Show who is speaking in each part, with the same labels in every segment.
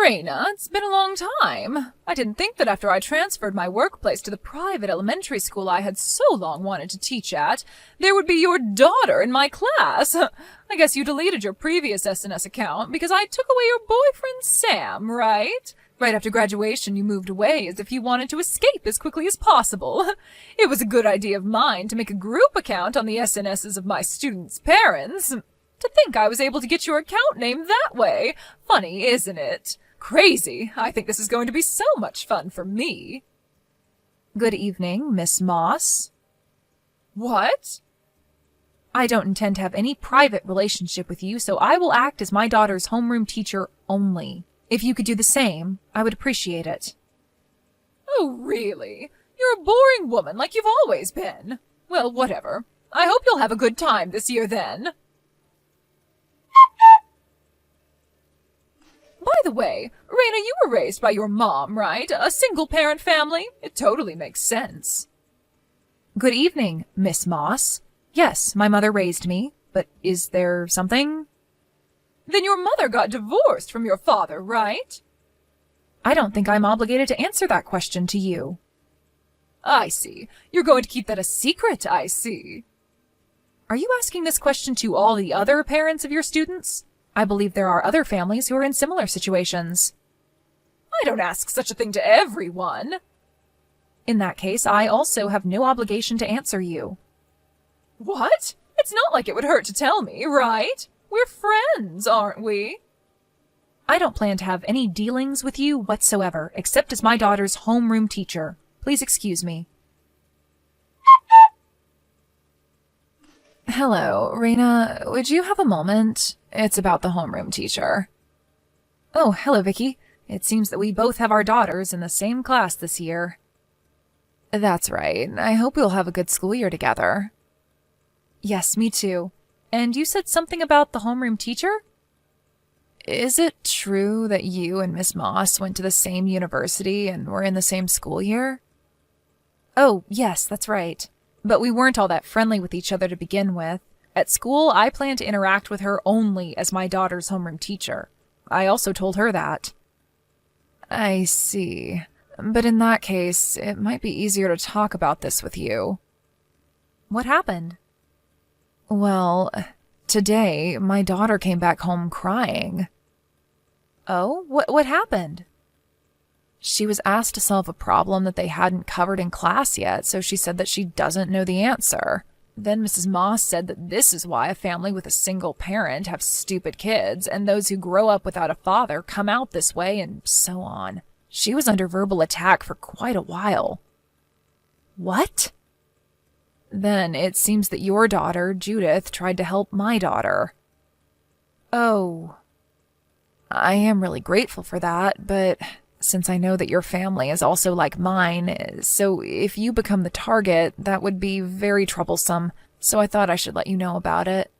Speaker 1: Raina, it's been a long time. I didn't think that after I transferred my workplace to the private elementary school I had so long wanted to teach at, there would be your daughter in my class. I guess you deleted your previous SNS account because I took away your boyfriend Sam, right? Right after graduation, you moved away as if you wanted to escape as quickly as possible. It was a good idea of mine to make a group account on the SNSs of my students' parents. To think I was able to get your account name that way. Funny, isn't it? Crazy. I think this is going to be so much fun for me. Good evening, Miss Moss. What? I don't intend to have any private relationship with you, so I will act as my daughter's homeroom teacher only. If you could do the same, I would appreciate it. Oh, really? You're a boring woman like you've always been. Well, whatever. I hope you'll have a good time this year then. By the way, Raina, you were raised by your mom, right? A single-parent family? It totally makes sense. Good evening, Miss Moss. Yes, my mother raised me, but is there something? Then your mother got divorced from your father, right? I don't think I'm obligated to answer that question to you. I see. You're going to keep that a secret, I see. Are you asking this question to all the other parents of your students? I believe there are other families who are in similar situations. I don't ask such a thing to everyone. In that case, I also have no obligation to answer you. What? It's not like it would hurt to tell me, right? We're friends, aren't we? I don't plan to have any dealings with you whatsoever, except as my daughter's homeroom teacher. Please excuse me. Hello, Raina. Would you have a moment? It's about the homeroom teacher. Oh, hello, Vicky. It seems that we both have our daughters in the same class this year. That's right. I hope we'll have a good school year together. Yes, me too. And you said something about the homeroom teacher? Is it true that you and Miss Moss went to the same university and were in the same school year? Oh, yes, that's right. But we weren't all that friendly with each other to begin with. At school, I plan to interact with her only as my daughter's homeroom teacher. I also told her that. I see. But in that case, it might be easier to talk about this with you. What happened? Well, today, my daughter came back home crying. Oh? What happened? She was asked to solve a problem that they hadn't covered in class yet, so she said that she doesn't know the answer. Then Mrs. Moss said that this is why a family with a single parent have stupid kids, and those who grow up without a father come out this way, and so on. She was under verbal attack for quite a while. What? Then it seems that your daughter, Judith, tried to help my daughter. Oh. I am really grateful for that, but since I know that your family is also like mine, so if you become the target, that would be very troublesome, so I thought I should let you know about it.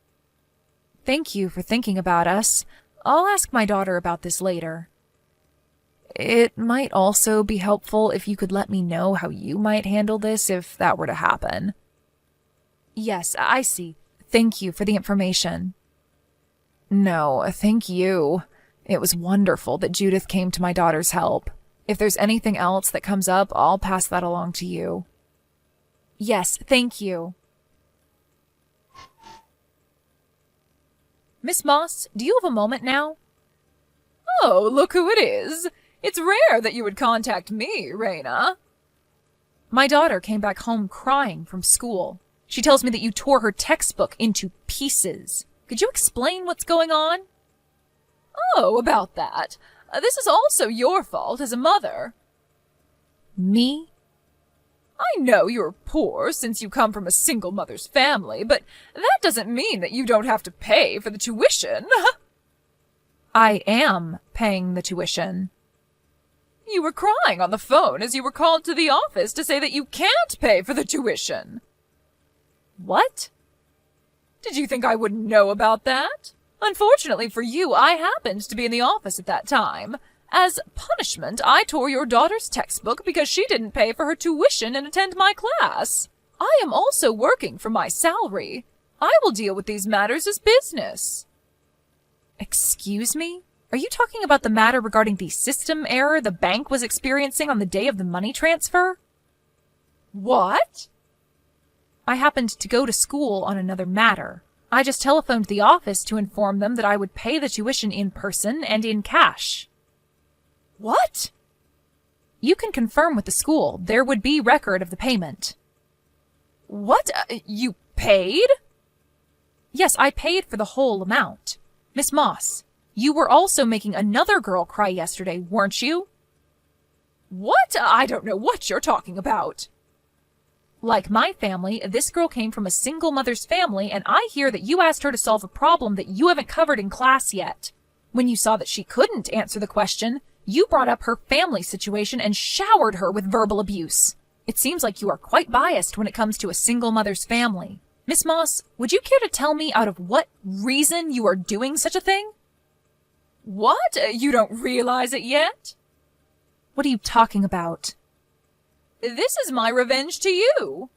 Speaker 1: Thank you for thinking about us. I'll ask my daughter about this later. It might also be helpful if you could let me know how you might handle this if that were to happen. Yes, I see. Thank you for the information. No, thank you. It was wonderful that Judith came to my daughter's help. If there's anything else that comes up, I'll pass that along to you. Yes, thank you. Miss Moss, do you have a moment now? Oh, look who it is. It's rare that you would contact me, Raina. My daughter came back home crying from school. She tells me that you tore her textbook into pieces. Could you explain what's going on? Oh, about that. This is also your fault as a mother. Me? I know you're poor since you come from a single mother's family, but that doesn't mean that you don't have to pay for the tuition. I am paying the tuition. You were crying on the phone as you were called to the office to say that you can't pay for the tuition. What? Did you think I wouldn't know about that? Unfortunately for you, I happened to be in the office at that time. As punishment, I tore your daughter's textbook because she didn't pay for her tuition and attend my class. I am also working for my salary. I will deal with these matters as business. Excuse me? Are you talking about the matter regarding the system error the bank was experiencing on the day of the money transfer?
Speaker 2: What?
Speaker 1: I happened to go to school on another matter. I just telephoned the office to inform them that I would pay the tuition in person and in cash.
Speaker 2: What?
Speaker 1: You can confirm with the school. There would be record of the payment.
Speaker 2: What? You paid?
Speaker 1: Yes, I paid for the whole amount. Miss Moss, you were also making another girl cry yesterday, weren't you?
Speaker 2: What? I don't know what you're talking about.
Speaker 1: Like my family, this girl came from a single mother's family, and I hear that you asked her to solve a problem that you haven't covered in class yet. When you saw that she couldn't answer the question, you brought up her family situation and showered her with verbal abuse. It seems like you are quite biased when it comes to a single mother's family. Miss Moss, would you care to tell me out of what reason you are doing such a thing?
Speaker 2: What? You don't realize it yet?
Speaker 1: What are you talking about?
Speaker 2: This is my revenge to you.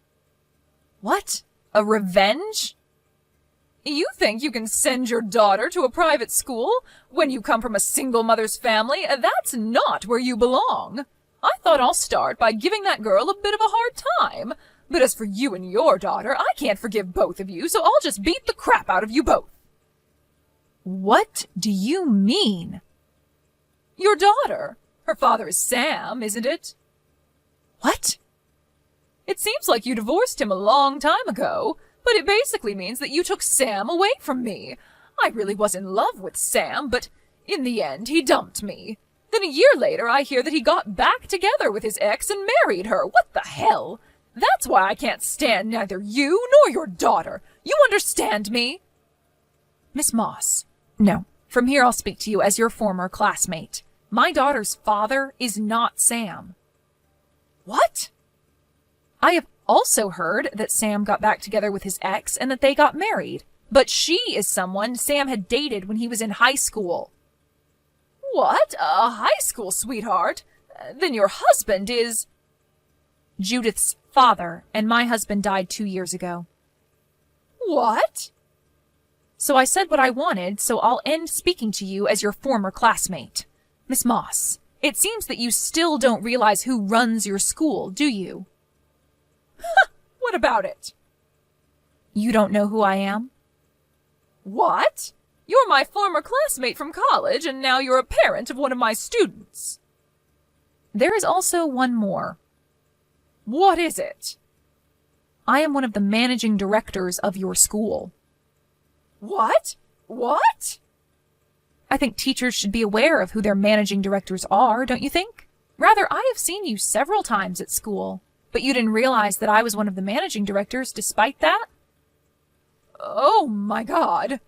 Speaker 1: What? A revenge?
Speaker 2: You think you can send your daughter to a private school when you come from a single mother's family? That's not where you belong. I thought I'll start by giving that girl a bit of a hard time. But as for you and your daughter, I can't forgive both of you, so I'll just beat the crap out of you both.
Speaker 1: What do you mean?
Speaker 2: Your daughter. Her father is Sam, isn't it?
Speaker 1: What?
Speaker 2: It seems like you divorced him a long time ago, but it basically means that you took Sam away from me. I really was in love with Sam, but in the end he dumped me. Then a year later I hear that he got back together with his ex and married her. What the hell? That's why I can't stand neither you nor your daughter. You understand me?
Speaker 1: Miss Moss, no. From here I'll speak to you as your former classmate. My daughter's father is not Sam.
Speaker 2: What?
Speaker 1: I have also heard that Sam got back together with his ex and that they got married. But she is someone Sam had dated when he was in high school.
Speaker 2: What? A high school sweetheart? Then your husband is...
Speaker 1: Judith's father, and my husband died 2 years ago.
Speaker 2: What?
Speaker 1: So I said what I wanted, so I'll end speaking to you as your former classmate. Miss Moss, it seems that you still don't realize who runs your school, do you?
Speaker 2: What about it?
Speaker 1: You don't know who I am?
Speaker 2: What? You're my former classmate from college, and now you're a parent of one of my students.
Speaker 1: There is also one more.
Speaker 2: What is it?
Speaker 1: I am one of the managing directors of your school.
Speaker 2: What? What?
Speaker 1: I think teachers should be aware of who their managing directors are, don't you think? Rather, I have seen you several times at school, but you didn't realize that I was one of the managing directors despite that?
Speaker 2: Oh my God.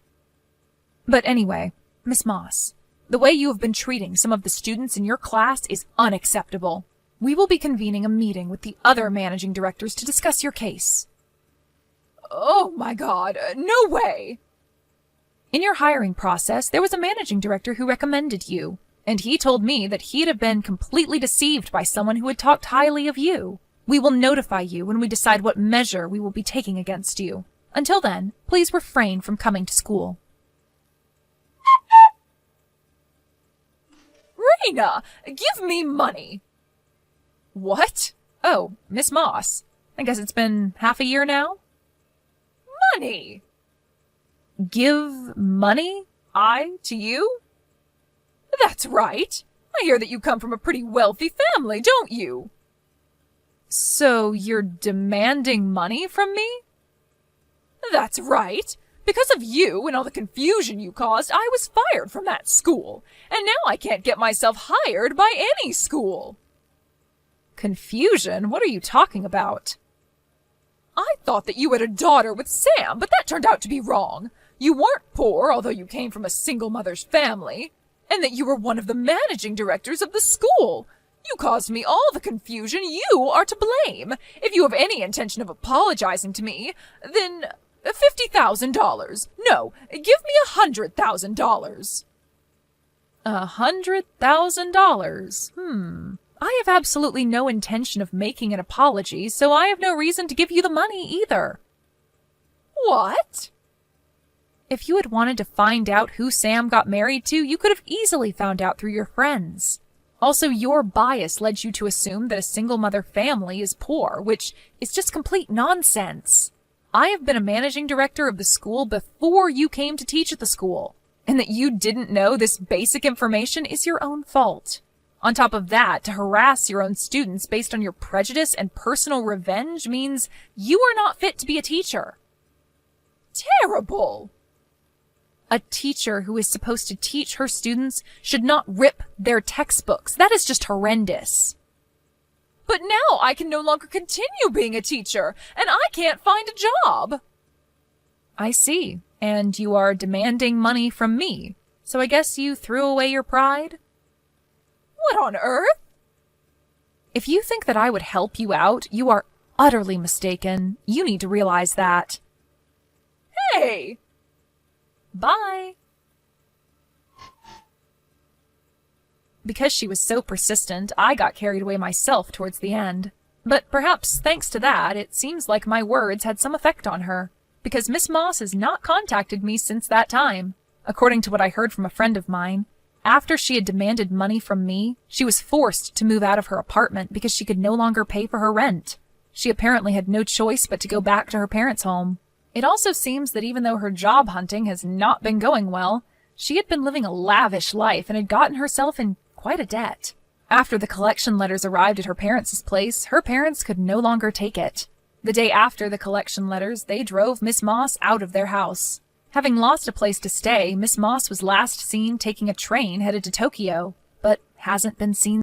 Speaker 1: But anyway, Miss Moss, the way you have been treating some of the students in your class is unacceptable. We will be convening a meeting with the other managing directors to discuss your case.
Speaker 2: Oh my God, no way!
Speaker 1: In your hiring process, there was a managing director who recommended you, and he told me that he'd have been completely deceived by someone who had talked highly of you. We will notify you when we decide what measure we will be taking against you. Until then, please refrain from coming to school.
Speaker 2: Raina, give me money!
Speaker 1: What? Oh, Miss Moss. I guess it's been half a year now?
Speaker 2: Money!
Speaker 1: Give money? I to you?
Speaker 2: That's right. I hear that you come from a pretty wealthy family, don't you?
Speaker 1: So you're demanding money from me?
Speaker 2: That's right. Because of you and all the confusion you caused, I was fired from that school. And now I can't get myself hired by any school.
Speaker 1: Confusion? What are you talking about?
Speaker 2: I thought that you had a daughter with Sam, but that turned out to be wrong. You weren't poor, although you came from a single mother's family, and that you were one of the managing directors of the school. You caused me all the confusion. You are to blame. If you have any intention of apologizing to me, then $50,000. No, give me $100,000.
Speaker 1: $100,000? I have absolutely no intention of making an apology, so I have no reason to give you the money either.
Speaker 2: What?
Speaker 1: If you had wanted to find out who Sam got married to, you could have easily found out through your friends. Also, your bias led you to assume that a single mother family is poor, which is just complete nonsense. I have been a managing director of the school before you came to teach at the school, and that you didn't know this basic information is your own fault. On top of that, to harass your own students based on your prejudice and personal revenge means you are not fit to be a teacher.
Speaker 2: Terrible!
Speaker 1: A teacher who is supposed to teach her students should not rip their textbooks. That is just horrendous.
Speaker 2: But now I can no longer continue being a teacher, and I can't find a job.
Speaker 1: I see. And you are demanding money from me. So I guess you threw away your pride?
Speaker 2: What on earth?
Speaker 1: If you think that I would help you out, you are utterly mistaken. You need to realize that.
Speaker 2: Hey!
Speaker 1: Bye! Because she was so persistent, I got carried away myself towards the end. But perhaps thanks to that, it seems like my words had some effect on her, because Miss Moss has not contacted me since that time. According to what I heard from a friend of mine, after she had demanded money from me, she was forced to move out of her apartment because she could no longer pay for her rent. She apparently had no choice but to go back to her parents' home. It also seems that even though her job hunting has not been going well, she had been living a lavish life and had gotten herself in quite a debt. After the collection letters arrived at her parents' place, her parents could no longer take it. The day after the collection letters, they drove Miss Moss out of their house. Having lost a place to stay, Miss Moss was last seen taking a train headed to Tokyo, but hasn't been seen